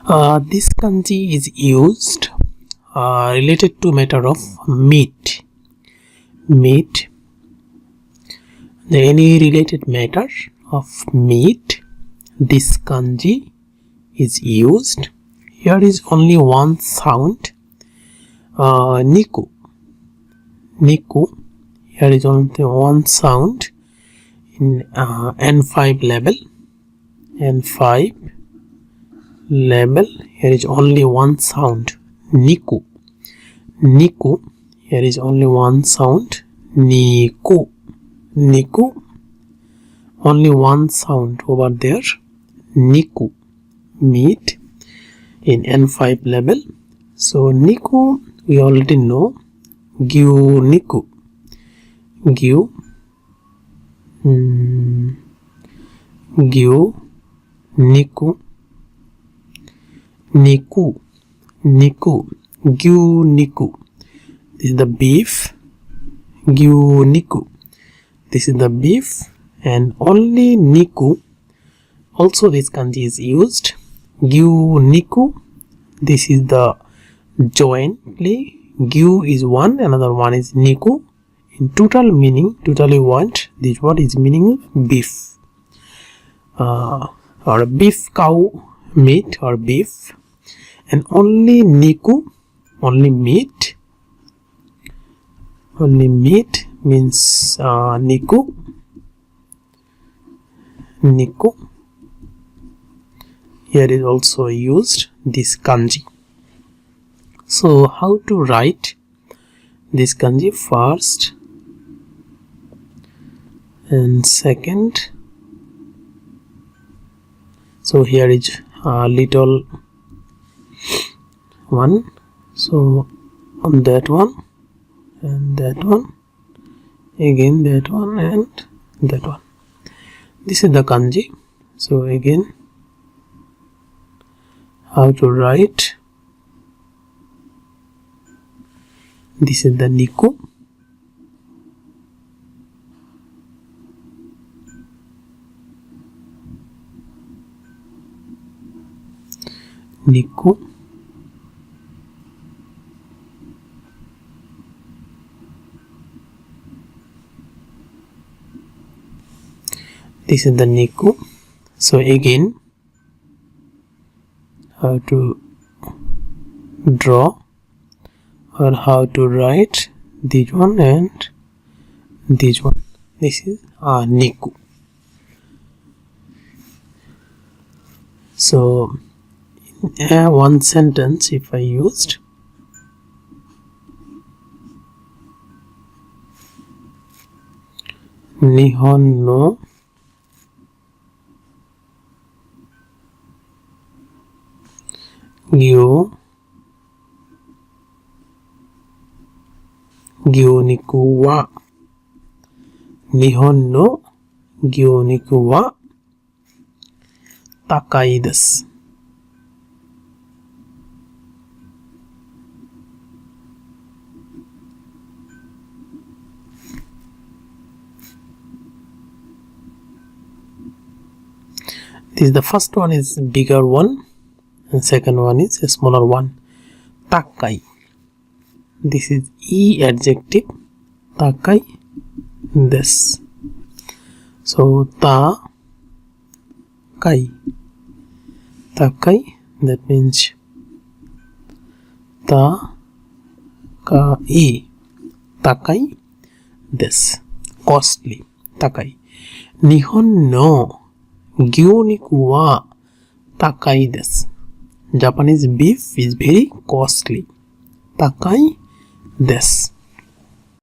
This kanji is used related to matter of meat. Any related matter of meat, this kanji is used. Here is only one sound, niku. Here is only one sound in N5 level. Here is only one sound, niku. Here is only one sound, niku. Only one sound over there, niku, meat in N5 level. So niku we already know, gyu niku. Gyu niku. Gyu niku. This is the beef. Gyu niku. This is the beef, and only niku. Also this kanji is used. Gyu niku. This is the jointly. Gyu is one, another one is niku. In total meaning, totally want, this word is meaning beef, or beef cow meat or beef, and only niku, only meat means niku. Here is also used this kanji. So how to write this kanji? First and second. So here is a little one, so on that one and that one, again that one and that one. This is the kanji. So again, how to write? This is the niku. This is the niku. So again, how to draw or how to write this one and this one. This is niku. So in one sentence, if I used, Nihon no gyoniku wa, Nihon no gyoniku wa takai desu. This is the first one is bigger one, and second one is a smaller one. Takai. This is E adjective. Takai desu. So takai. That means takai desu. Costly. Takai. Nihon no gyoniku wa takai desu. Japanese beef is very costly. Takai desu.